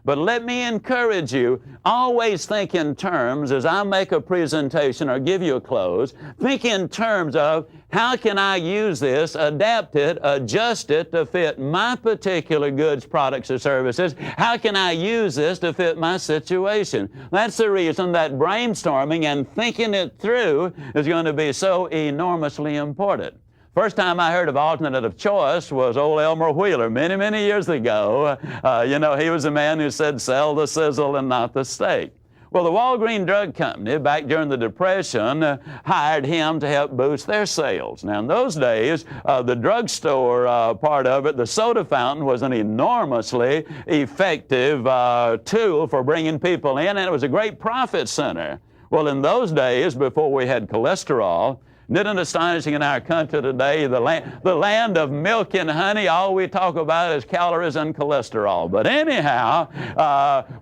But let me encourage you, always think in terms, as I make a presentation or give you a close, think in terms of how can I use this, adapt it, adjust it to fit my particular goods, products, or services? How can I use this to fit my situation? That's the reason that brainstorming and thinking it through is going to be so enormously important. First time I heard of alternative choice was old Elmer Wheeler many, many years ago. He was the man who said, sell the sizzle and not the steak. Well, the Walgreens Drug Company, back during the Depression, hired him to help boost their sales. Now, in those days, the drugstore part of it, the soda fountain, was an enormously effective tool for bringing people in, and it was a great profit center. Well, in those days, before we had cholesterol, isn't it astonishing in our country today, the land of milk and honey, all we talk about is calories and cholesterol. But anyhow,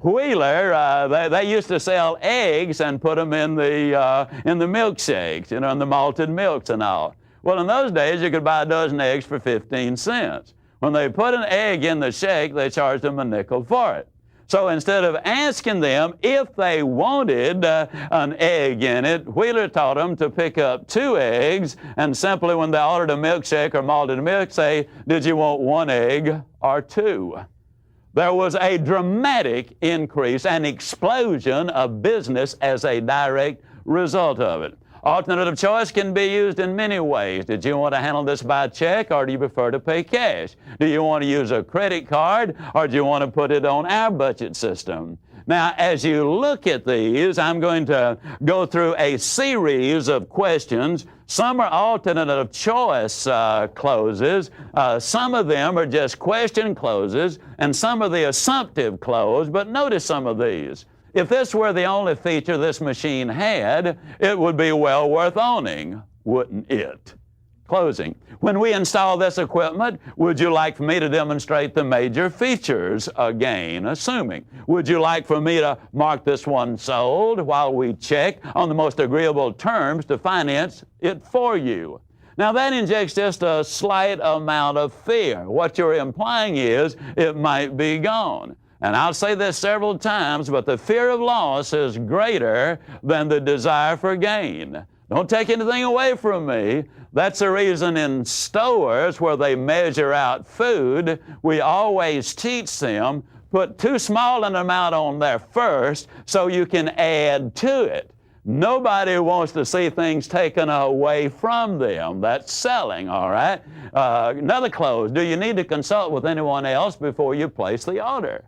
Wheeler, they used to sell eggs and put them in the milkshakes, in the malted milks and all. Well, in those days, you could buy a dozen eggs for 15 cents. When they put an egg in the shake, they charged them a nickel for it. So instead of asking them if they wanted an egg in it, Wheeler taught them to pick up 2 eggs and simply when they ordered a milkshake or malted milk, say, did you want 1 egg or 2? There was a dramatic increase, an explosion of business as a direct result of it. Alternative choice can be used in many ways. Did you want to handle this by check or do you prefer to pay cash? Do you want to use a credit card or do you want to put it on our budget system? Now, as you look at these, I'm going to go through a series of questions. Some are alternative choice closes. Some of them are just question closes, and some are the assumptive close. But notice some of these. If this were the only feature this machine had, it would be well worth owning, wouldn't it? Closing. When we install this equipment, would you like for me to demonstrate the major features again? Assuming. Would you like for me to mark this one sold while we check on the most agreeable terms to finance it for you? Now that injects just a slight amount of fear. What you're implying is it might be gone. And I'll say this several times, but the fear of loss is greater than the desire for gain. Don't take anything away from me. That's the reason in stores where they measure out food, we always teach them, put too small an amount on there first so you can add to it. Nobody wants to see things taken away from them. That's selling, all right? Another close. Do you need to consult with anyone else before you place the order?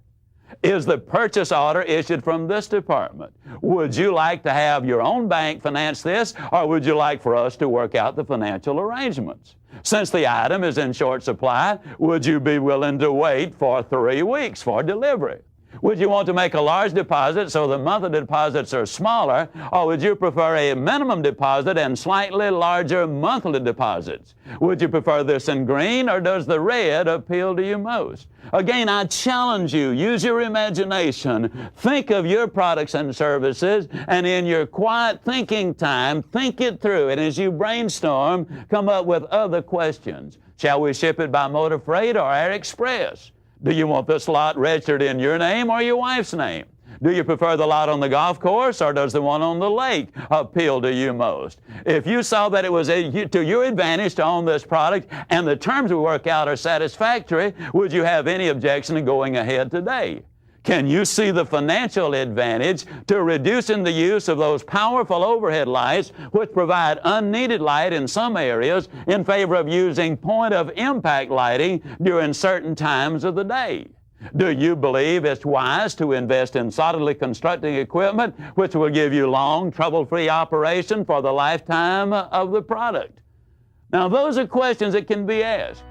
Is the purchase order issued from this department? Would you like to have your own bank finance this, or would you like for us to work out the financial arrangements? Since the item is in short supply, would you be willing to wait for 3 weeks for delivery? Would you want to make a large deposit so the monthly deposits are smaller, or would you prefer a minimum deposit and slightly larger monthly deposits? Would you prefer this in green, or does the red appeal to you most? Again, I challenge you, use your imagination. Think of your products and services, and in your quiet thinking time, think it through. And as you brainstorm, come up with other questions. Shall we ship it by motor freight or air express? Do you want this lot registered in your name or your wife's name? Do you prefer the lot on the golf course, or does the one on the lake appeal to you most? If you saw that it was to your advantage to own this product and the terms we work out are satisfactory, would you have any objection to going ahead today? Can you see the financial advantage to reducing the use of those powerful overhead lights which provide unneeded light in some areas in favor of using point-of-impact lighting during certain times of the day? Do you believe it's wise to invest in solidly constructing equipment which will give you long, trouble-free operation for the lifetime of the product? Now, those are questions that can be asked.